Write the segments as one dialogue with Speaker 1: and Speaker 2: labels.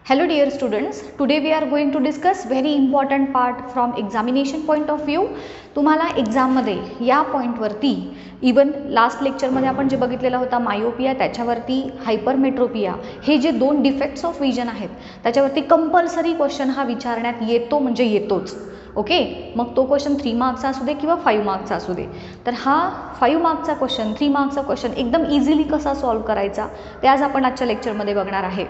Speaker 1: Hello dear students, today we are going to discuss very important part from examination point of view. तुम्हाला एक्झाममध्ये या पॉईंटवरती even last लेक्चरमध्ये आपण जे बघितलेला होता मायोपिया, त्याच्यावरती हायपरमेट्रोपिया, हे जे दोन डिफेक्ट्स ऑफ विजन आहेत त्याच्यावरती कंपल्सरी क्वेश्चन हा विचारण्यात येतो म्हणजे येतोच. ओके, मग तो क्वेश्चन 3 मार्क्सचा असू दे किंवा 5 मार्क्सचा असू दे. तर हा 5 मार्क्सचा क्वेश्चन 3 मार्क्सचा क्वेश्चन एकदम इझिली कसा सॉल्व करायचा ते आज आपण आजच्या लेक्चरमध्ये बघणार आहे.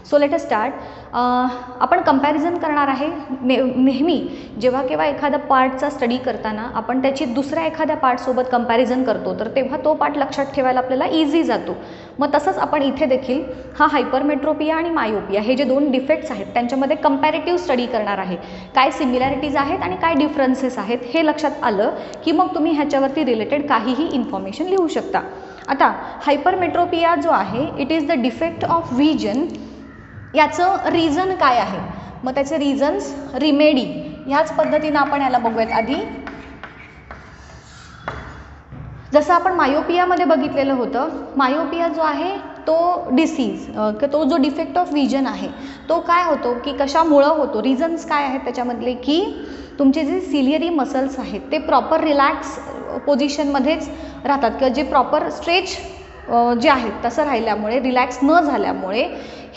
Speaker 1: So let us start. आपण कंपॅरिझन करणार आहे. नेहमी जेव्हा केव्हा एखादा पार्टचा स्टडी करताना आपण त्याची दुसऱ्या एखाद्या पार्टसोबत कंपॅरिझन करतो तर तेव्हा तो पार्ट लक्षात ठेवायला आपल्याला इझी जातो. मग तसंच आपण इथे देखील हा हायपरमेट्रोपिया आणि मायोपिया हे जे दोन डिफेक्ट्स आहेत त्यांच्यामध्ये कंपॅरेटिव्ह स्टडी करणार आहे. काय सिमिलॅरिटीज आहेत आणि काय डिफरन्सेस आहेत हे लक्षात आलं की मग तुम्ही ह्याच्यावरती रिलेटेड काहीही इन्फॉर्मेशन लिहू शकता. आता हायपरमेट्रोपिया जो आहे it is the defect of vision. याचं रिझन काय आहे, मग त्याचे रिझन्स, रिमेडी ह्याच पद्धतीनं आपण याला बघूयात. आधी जसं आपण मायोपियामध्ये बघितलेलं होतं, मायोपिया जो आहे तो डिसीज, तो जो डिफेक्ट ऑफ विजन आहे तो काय होतो की कशामुळं होतो, रिझन्स काय आहेत त्याच्यामधले की तुमचे जे सिलियरी मसल्स आहेत ते प्रॉपर रिलॅक्स पोझिशनमध्येच राहतात किंवा जे प्रॉपर स्ट्रेच जे आहेत तसं राहिल्यामुळे, रिलॅक्स न झाल्यामुळे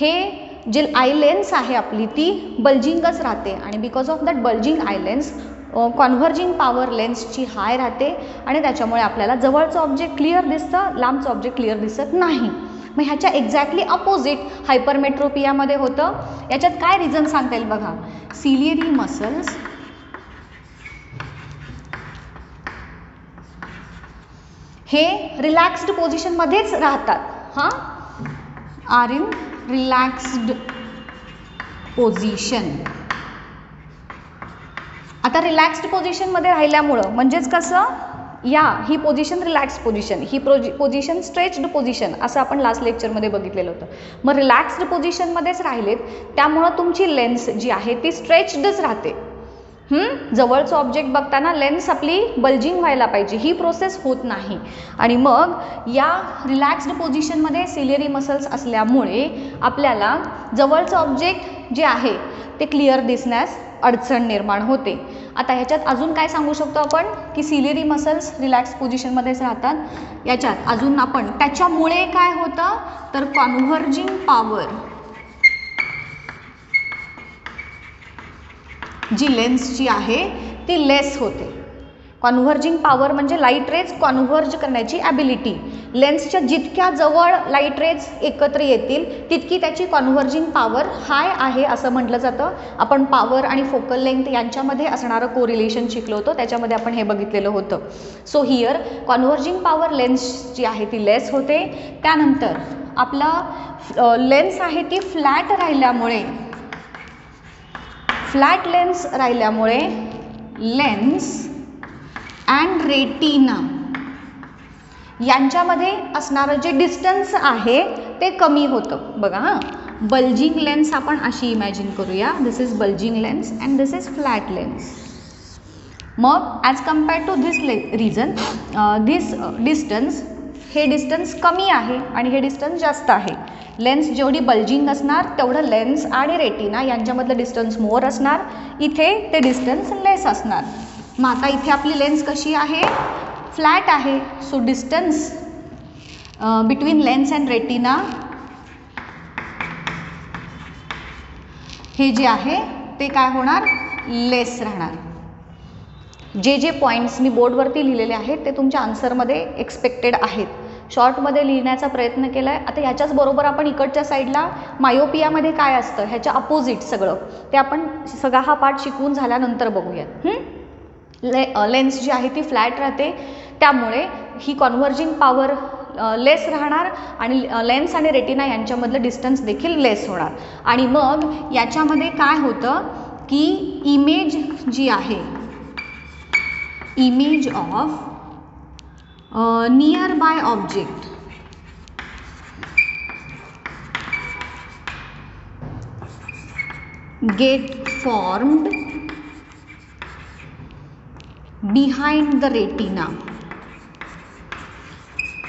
Speaker 1: हे जे आय लेन्स आहे आपली ती बल्जिंगच राहते आणि because of that bulging eye lens converging power लेन्सची हाय राहते आणि त्याच्यामुळे आपल्याला जवळचं ऑब्जेक्ट क्लिअर दिसतं, लांबचं ऑब्जेक्ट क्लिअर दिसत नाही. मग ह्याच्या एक्झॅक्टली अपोजिट हायपरमेट्रोपियामध्ये होतं. याच्यात काय रिझन सांगता येईल बघा. सिलियरी मसल्स हे रिलॅक्स्ड पोझिशनमध्येच राहतात. हां, आर इन रिलॅक्स्ड पोझिशन. आता रिलॅक्स्ड पोझिशनमध्ये राहिल्यामुळं म्हणजेच कसं, ही पोझिशन रिलॅक्स पोझिशन, ही पोझिशन स्ट्रेच्ड पोझिशन असं आपण लास्ट लेक्चरमध्ये बघितलेलं होतं. मग रिलॅक्स्ड पोझिशनमध्येच राहिलेत त्यामुळं तुमची लेन्स जी आहे ती स्ट्रेच्डच राहते. जवळचं ऑब्जेक्ट बघताना लेन्स आपली बल्जिंग व्हायला पाहिजे, ही प्रोसेस होत नाही. आणि मग या रिलॅक्स्ड पोझिशनमध्ये सिलियरी मसल्स असल्यामुळे आपल्याला जवळचं ऑब्जेक्ट जे आहे ते क्लिअर दिसण्यास अडचण निर्माण होते. आता ह्याच्यात अजून काय सांगू शकतो आपण की सिलियरी मसल्स रिलॅक्स पोझिशनमध्येच राहतात. याच्यात अजून आपण त्याच्यामुळे काय होतं तर कॉन्व्हर्जिंग पॉवर जी लेन्सची आहे ती लेस होते. कॉन्व्हर्जिंग पॉवर म्हणजे लाईट रेज कॉन्व्हर्ज करण्याची ॲबिलिटी. लेन्सच्या जितक्या जवळ लाईट रेज एकत्र येतील तितकी त्याची कॉन्व्हर्जिंग पॉवर हाय आहे असं म्हटलं जातं. आपण पॉवर आणि फोकल लेंथ यांच्यामध्ये असणारं कोरिलेशन शिकलो होतो, त्याच्यामध्ये आपण हे बघितलेलं होतं. So here converging power lens जी आहे ती लेस होते. त्यानंतर आपला लेन्स आहे ती फ्लॅट राहिल्यामुळे, फ्लॅट लेन्स राहिल्यामुळे लेन्स अँड रेटिना यांच्यामध्ये असणारं जे डिस्टन्स आहे ते कमी होतं. बघा हां, बल्जिंग लेन्स आपण अशी इमॅजिन करूया. This is bulging lens and this is flat lens. मग as compared to this region, this distance, हे डिस्टन्स कमी आहे आणि हे डिस्टन्स जास्त आहे. लेन्स जेवढी बल्जिंग असणार तेवढं लेन्स आणि रेटिना यांच्यामधलं डिस्टन्स मोर असणार, इथे ते डिस्टन्स लेस असणार. मग आता इथे आपली लेन्स कशी आहे, फ्लॅट आहे. So distance between lens and retina हे जे आहे ते काय होणार, लेस राहणार. जे पॉईंट्स मी बोर्डवरती लिहिलेले आहेत ते तुमच्या आन्सरमध्ये एक्सपेक्टेड आहेत. शॉर्टमध्ये लिहिण्याचा प्रयत्न केला आहे. आता ह्याच्याच बरोबर आपण इकडच्या साईडला मायोपियामध्ये काय असतं ह्याच्या अपोजिट सगळं ते आपण सगळा हा पार्ट शिकवून झाल्यानंतर बघूयात. लेन्स जी आहे ती फ्लॅट राहते त्यामुळे ही कॉन्व्हर्जिंग पॉवर लेस राहणार आणि लेन्स आणि रेटिना यांच्यामधलं डिस्टन्स देखील लेस होणार. आणि मग याच्यामध्ये काय होतं की इमेज जी आहे, image of near by object get formed behind the retina.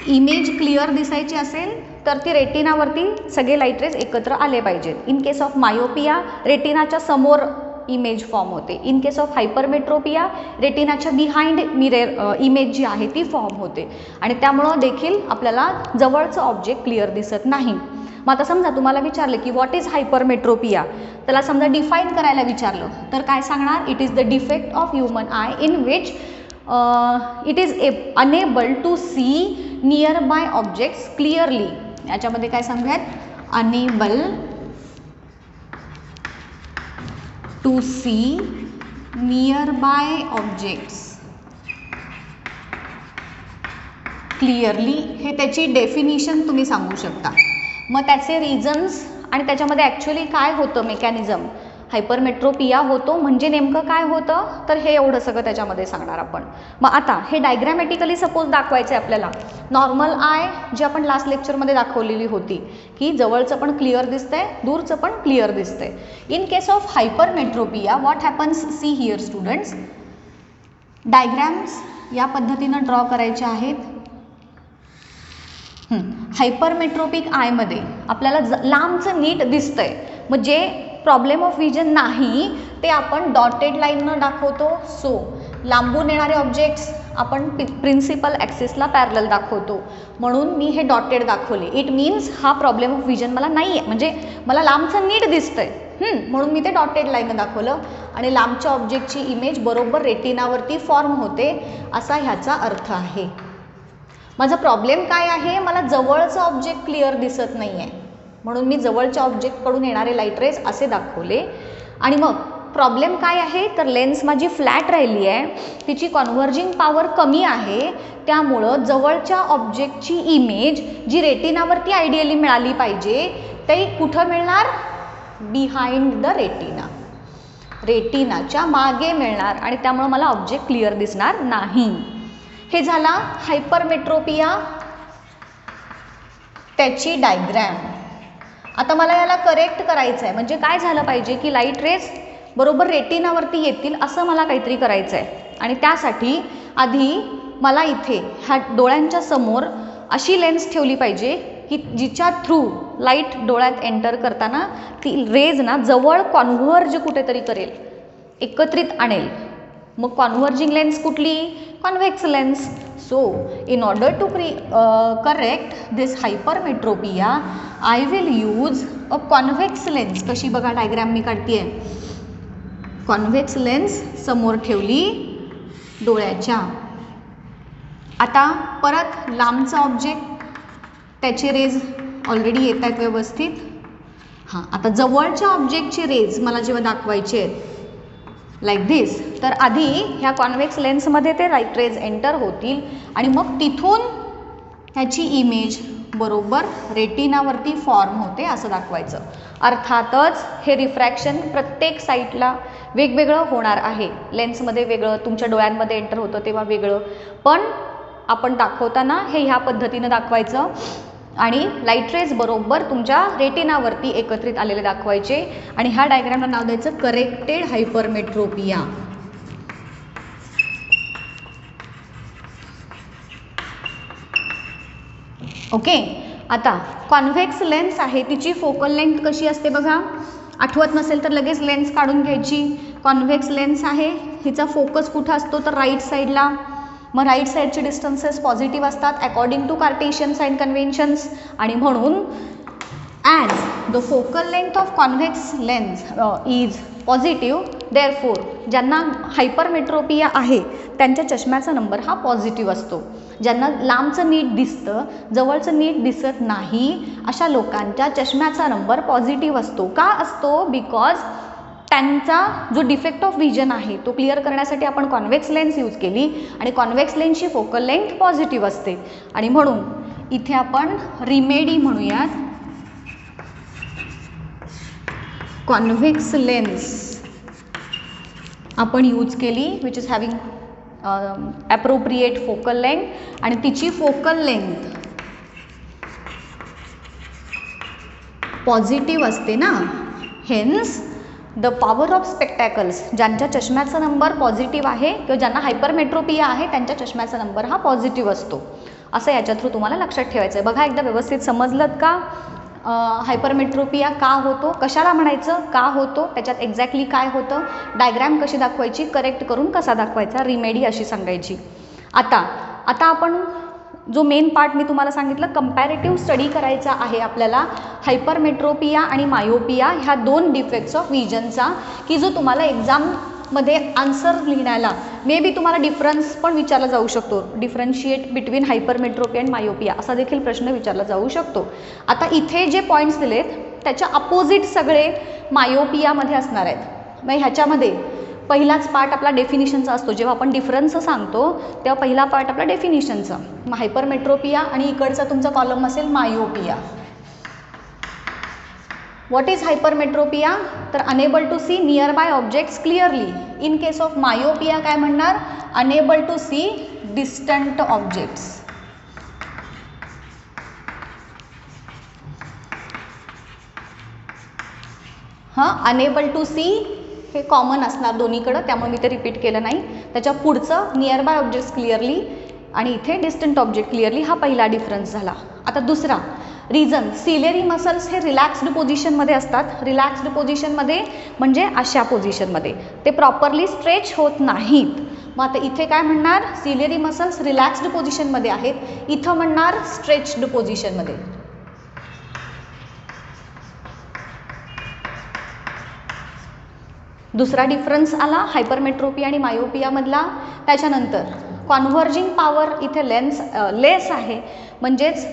Speaker 1: Image clear दिसायची असेल तर ती रेटिनावरती सगळे लाईट रेज एकत्र आले पाहिजेत. इन केस ऑफ मायोपिया रेटिनाच्या समोर इमेज फॉर्म होते. इन केस ऑफ हायपरमेट्रोपिया रेटिनाच्या बिहाइंड मिरर इमेज जी आहे ती फॉर्म होते आणि त्यामुळं देखील आपल्याला जवळचं ऑब्जेक्ट क्लिअर दिसत नाही. मग आता समजा तुम्हाला विचारले की व्हॉट इज हायपरमेट्रोपिया, त्याला समजा डिफाईन करायला विचारलं तर काय सांगणार? It is the defect of human eye in which it is unable to see nearby objects clearly. याच्यामध्ये काय सांगूयात? Unable to see nearby objects clearly, हे त्याची डेफिनिशन तुम्ही सांगू शकता. मग त्याचे रिझन्स आणि त्याच्यामध्ये ॲक्च्युली काय होतं मेकॅनिझम, हायपरमेट्रोपिया होतो म्हणजे नेमकं काय होतं, तर हे एवढं सगळं त्याच्यामध्ये सांगणार आपण. मग आता हे डायग्रॅमॅटिकली सपोज दाखवायचं आहे आपल्याला. नॉर्मल आय जी आपण लास्ट लेक्चरमध्ये दाखवलेली होती की जवळचं पण क्लिअर दिसतंय, दूरचं पण क्लिअर दिसतंय. In case of hypermetropia what happens, see here students, diagrams या पद्धतीनं ड्रॉ करायचे आहेत. हायपरमेट्रोपिक आयमध्ये आपल्याला लांबचं नीट दिसतंय, मग जे प्रॉब्लेम ऑफ विजन नाही ते आपण डॉटेड लाईननं दाखवतो. सो लांबून येणारे ऑब्जेक्ट्स आपण प्रिन्सिपल ॲक्सिसला पॅरलल दाखवतो, म्हणून मी हे डॉटेड दाखवले. इट मीन्स हा प्रॉब्लेम ऑफ विजन मला नाही आहे, म्हणजे मला लांबचं नीट दिसतंय म्हणून मी ते डॉटेड लाईननं दाखवलं आणि लांबच्या ऑब्जेक्टची इमेज बरोबर रेटिनावरती फॉर्म होते असा ह्याचा अर्थ आहे. माझा प्रॉब्लेम काय आहे? मला जवळचं ऑब्जेक्ट क्लिअर दिसत नाही आहे, म्हणून मी जवळच्या ऑब्जेक्टकडून येणारे लाईट रेज असे दाखवले. आणि मग प्रॉब्लेम काय आहे? तर लेन्स माझी फ्लॅट राहिली आहे, तिची कॉन्व्हर्जिंग पॉवर कमी आहे, त्यामुळं जवळच्या ऑब्जेक्टची इमेज जी रेटिनावरती आयडियली मिळाली पाहिजे ते कुठं मिळणार? बिहाइंड द रेटिना, रेटिनाच्या मागे मिळणार आणि त्यामुळं मला ऑब्जेक्ट क्लिअर दिसणार नाही. हे झाला हायपरमेट्रोपिया, त्याची डायग्रॅम. आता मला याला करेक्ट करायचं आहे, म्हणजे काय झालं पाहिजे की लाईट रेज बरोबर रेटिनावरती येतील असं मला काहीतरी करायचं आहे. आणि त्यासाठी आधी मला इथे ह्या डोळ्यांच्या समोर अशी लेन्स ठेवली पाहिजे की जिच्या थ्रू लाईट डोळ्यात एंटर करताना ती रेज ना जवळ कॉन्व्हर्ज कुठेतरी करेल, एकत्रित आणेल. मग कॉन्व्हर्जिंग लेन्स कुठली? Convex lens. So in order to correct this hypermetropia I will use a convex lens. कशी बघा डायग्रॅम मी काढते. कॉन्व्हेक्स लेन्स समोर ठेवली डोळ्याच्या. आता परत लांबचा ऑब्जेक्ट, त्याचे रेज ऑलरेडी येत आहेत व्यवस्थित. हां, आता जवळच्या ऑब्जेक्टचे रेज मला जेव्हा दाखवायचे आहेत लाईक दिस, तर आधी ह्या कॉन्व्हेक्स लेन्समध्ये ते लाईट रेज एंटर होतील आणि मग तिथून ह्याची इमेज बरोबर रेटिनावरती फॉर्म होते असं दाखवायचं. अर्थातच हे रिफ्रॅक्शन प्रत्येक साईडला वेगवेगळं होणार आहे. लेन्समध्ये वेगळं, तुमच्या डोळ्यांमध्ये एंटर होतं तेव्हा वेगळं, पण आपण दाखवताना हे ह्या पद्धतीनं दाखवायचं आणि लाईट रेज बरोबर तुमच्या रेटिनावरती एकत्रित आलेले दाखवायचे. आणि ह्या डायग्रामला नाव द्यायचं करेक्टेड हायपरमेट्रोपिया. ओके. आता कॉन्व्हेक्स लेन्स आहे, तिची फोकल लेंथ कशी असते बघा. आठवत नसेल तर लगेच लेन्स काढून घ्यायची. कॉन्व्हेक्स लेन्स आहे, हिचा फोकस कुठं असतो तर राईट साईडला. मग राईट साईडचे डिस्टन्सेस पॉझिटिव्ह असतात according to cartesian sign conventions. आणि म्हणून as the focal length of convex lens is positive, therefore ज्यांना हायपरमेट्रोपिया आहे त्यांच्या चष्म्याचा नंबर हा पॉझिटिव्ह असतो. ज्यांना लांबचं नीट दिसतं, जवळचं नीट दिसत नाही, अशा लोकांच्या चष्म्याचा नंबर पॉझिटिव्ह असतो. का असतो? बिकॉज त्यांचा जो डिफेक्ट ऑफ व्हिजन आहे तो क्लिअर करण्यासाठी आपण कॉन्व्हेक्स लेन्स यूज केली आणि कॉन्व्हेक्स लेन्सची फोकल लेंथ पॉझिटिव्ह असते. आणि म्हणून इथे आपण रिमेडी म्हणूयात. कॉन्व्हेक्स लेन्स आपण यूज केली which is having appropriate focal length आणि तिची फोकल लेंथ पॉझिटिव्ह असते ना. Hence the power of spectacles, ज्यांच्या चष्म्याचा नंबर पॉझिटिव्ह आहे किंवा ज्यांना हायपरमेट्रोपिया आहे त्यांच्या चष्म्याचा नंबर हा पॉझिटिव्ह असतो. असं याच्या थ्रू तुम्हाला लक्षात ठेवायचं आहे. बघा एकदा व्यवस्थित समजलं का हायपरमेट्रोपिया का होतो, कशाला म्हणायचं, का होतो, त्याच्यात एक्झॅक्टली काय होतं, डायग्रॅम कशी दाखवायची, करेक्ट करून कसा दाखवायचा, रिमेडी अशी सांगायची. आता आपण जो मेन पार्ट मी तुम्हाला सांगितलं, कंपॅरेटिव्ह स्टडी करायचा आहे आपल्याला हायपरमेट्रोपिया आणि मायोपिया ह्या दोन डिफेक्ट्स ऑफ विजनचा, की जो तुम्हाला एक्झाममध्ये आन्सर लिहिण्याला मे बी तुम्हाला डिफरन्स पण विचारला जाऊ शकतो, डिफरन्शिएट बिटवीन हायपरमेट्रोपिया आणि मायोपिया असा देखील प्रश्न विचारला जाऊ शकतो. आता इथे जे पॉईंट्स दिलेत त्याच्या अपोजिट सगळे मायोपियामध्ये असणार आहेत. मग ह्याच्यामध्ये पहिलाच पार्ट आपला डेफिनिशनचा असतो. जेव्हा आपण डिफरन्स सांगतो तेव्हा पहिला पार्ट आपला डेफिनिशनचा, मग हायपरमेट्रोपिया आणि इकडचा तुमचा कॉलम असेल मायोपिया. What is hypermetropia? तर unable to see nearby objects clearly. In case of myopia काय म्हणणार? Unable to see distant objects. Unable to see हे कॉमन असणार दोन्हीकडं, त्यामुळे मी ते रिपीट केलं नाही. त्याच्या पुढचं नियर बाय ऑब्जेक्ट्स क्लिअरली आणि इथे डिस्टंट ऑब्जेक्ट क्लिअरली, हा पहिला डिफरन्स झाला. आता दुसरा रिझन, सिलेरी मसल्स हे रिलॅक्स्ड पोझिशनमध्ये असतात. रिलॅक्स्ड पोझिशनमध्ये म्हणजे अशा पोझिशनमध्ये ते प्रॉपरली स्ट्रेच होत नाहीत. मग आता इथे काय म्हणणार? सिलेरी मसल्स रिलॅक्स्ड पोझिशनमध्ये आहेत, इथं म्हणणार स्ट्रेच्ड पोझिशनमध्ये. दुसरा डिफरन्स आला हायपरमेट्रोपिया आणि मायोपियामधला. त्याच्यानंतर कॉन्व्हर्जिंग पॉवर इथे लेस आहे, म्हणजेच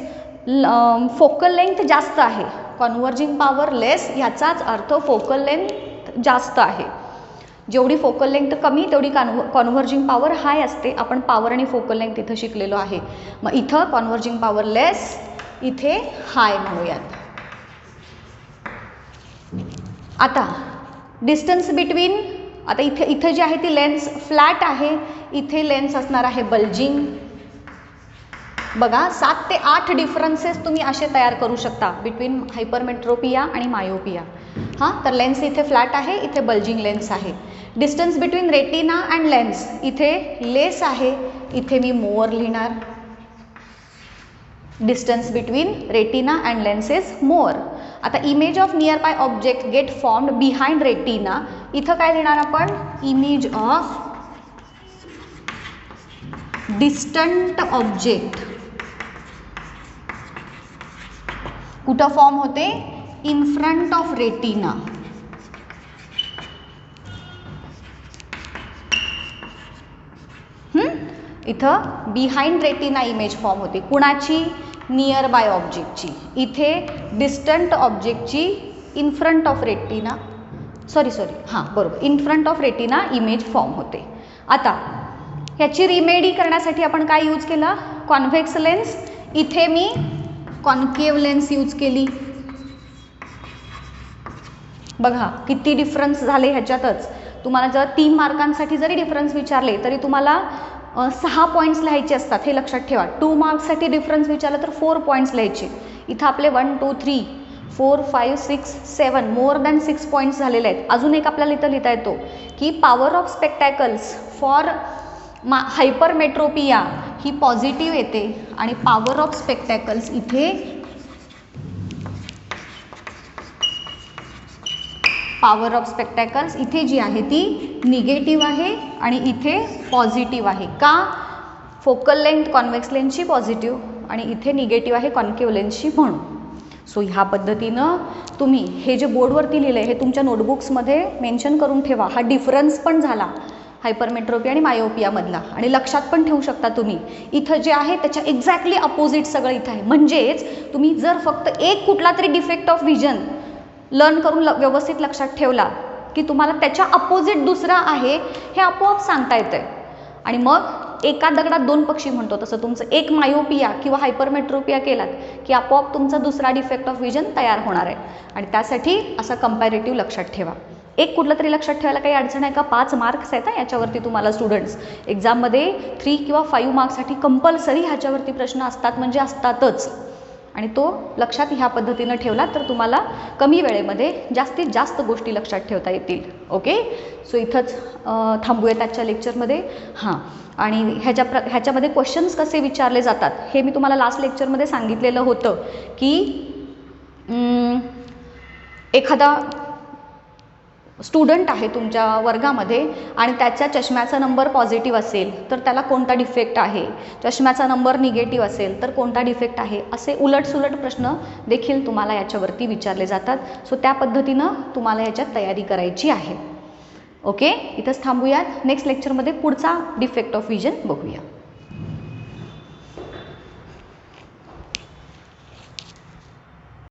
Speaker 1: फोकल लेंथ जास्त आहे. कॉन्व्हर्जिंग पॉवर लेस ह्याचाच अर्थ फोकल लेंथ जास्त आहे. जेवढी फोकल लेंथ कमी तेवढी कॉन्व्हर्जिंग पॉवर हाय असते. आपण पॉवर आणि फोकल लेंथ इथं शिकलेलो आहे. मग इथं कॉन्व्हर्जिंग पॉवर लेस, इथे हाय म्हणूयात. आता डिस्टन्स बिटवीन, आता इथे जी आहे ती लेन्स फ्लॅट आहे, इथे लेन्स असणार आहे बल्जिंग. बघा 7 ते 8 डिफरन्सेस तुम्ही असे तयार करू शकता बिटवीन हायपरमेट्रोपिया आणि मायोपिया. तर लेन्स इथे फ्लॅट आहे, इथे बल्जिंग लेन्स आहे. Distance between retina and lens, इथे लेस आहे, इथे मी मोअर लिहिणार. Distance between retina and lens is more. आता image of near by object get formed behind retina, इथं काय लिहिणार आपण? इमेज ऑफ डिस्टंट ऑब्जेक्ट कुठं फॉर्म होते? In front of retina. इथं बिहाइंड रेटिना इमेज फॉर्म होते. कुणाची? नियर बाय ऑब्जेक्टची. इथे डिस्टंट ऑब्जेक्टची in front of retina, sorry बरोबर, in front of retina image form होते. आता ह्याची रिमेडी करण्यासाठी आपण काय यूज केला? Convex lens. इथे मी कॉन्केव्ह लेन्स यूज केली. बघा किती डिफरन्स झाले ह्याच्यातच. तुम्हाला जर 3 मार्कांसाठी जरी डिफरन्स विचारले तरी तुम्हाला 6 पॉईंट्स लिहायचे असतात, हे लक्षात ठेवा. 2 मार्क्ससाठी डिफरन्स विचारलं तर 4 पॉईंट्स लिहायचे. इथं आपले 1 2 3 4 5 6 7 मोर दॅन 6 पॉईंट्स झालेले आहेत. अजून एक आपल्याला इथं लिहिता येतो की power of spectacles for hypermetropia ही पॉझिटिव्ह येते आणि पॉवर ऑफ स्पेक्टॅकल्स इथे पॉवर ऑफ स्पेक्टॅकल्स इथे जी आहे ती निगेटिव्ह आहे आणि इथे पॉझिटिव्ह आहे. का? फोकल लेंथ कॉन्व्हेक्स लेन्सची पॉझिटिव्ह आणि इथे निगेटिव्ह आहे कॉन्केव्ह लेन्सची म्हणून. सो ह्या पद्धतीनं तुम्ही हे जे बोर्डवरती लिहिलं आहे हे तुमच्या नोटबुक्समध्ये मेन्शन करून ठेवा. हा डिफरन्स पण झाला हायपरमेट्रोपिया आणि मायोपियामधला, आणि लक्षात पण ठेवू शकता तुम्ही. इथं जे आहे त्याच्या एक्झॅक्टली अपोजिट सगळं इथं आहे. म्हणजेच तुम्ही जर फक्त एक कुठला तरी डिफेक्ट ऑफ व्हिजन लर्न करून व्यवस्थित लक्षात ठेवला की तुम्हाला त्याच्या अपोजिट दुसरा आहे हे आपोआप सांगता येतंय. आणि मग एका दगडात 2 पक्षी म्हणतो तसं तुमचं एक मायोपिया किंवा हायपरमेट्रोपिया केलात की आपोआप तुमचा दुसरा डिफेक्ट ऑफ व्हिजन तयार होणार आहे. आणि त्यासाठी असा कंपॅरेटिव्ह लक्षात ठेवा. एक कुठलं तरी लक्षात ठेवायला काही अडचण आहे का? 5 मार्क्स आहेत याच्यावरती तुम्हाला स्टुडंट्स. एक्झाममध्ये 3 किंवा 5 मार्क्ससाठी कंपल्सरी ह्याच्यावरती प्रश्न असतात म्हणजे असतातच. आणि तो लक्षात ह्या पद्धतीनं ठेवला तर तुम्हाला कमी वेळेमध्ये जास्तीत जास्त गोष्टी लक्षात ठेवता येतील. ओके, सो इथंच थांबूयात आजच्या लेक्चरमध्ये. हां, आणि ह्याच्यामध्ये क्वेश्चन्स कसे विचारले जातात हे मी तुम्हाला लास्ट लेक्चरमध्ये सांगितलेलं होतं की एखादा स्टुडंट आहे तुमच्या वर्गामध्ये आणि त्याच्या चष्म्याचा नंबर पॉझिटिव्ह असेल तर त्याला कोणता डिफेक्ट आहे, चष्म्याचा नंबर निगेटिव्ह असेल तर कोणता डिफेक्ट आहे, असे उलटसुलट प्रश्न देखील तुम्हाला याच्यावरती विचारले जातात. सो त्या पद्धतीनं तुम्हाला याच्यात तयारी करायची आहे. ओके, इथंच थांबूयात. नेक्स्ट लेक्चरमध्ये पुढचा डिफेक्ट ऑफ विजन बघूया.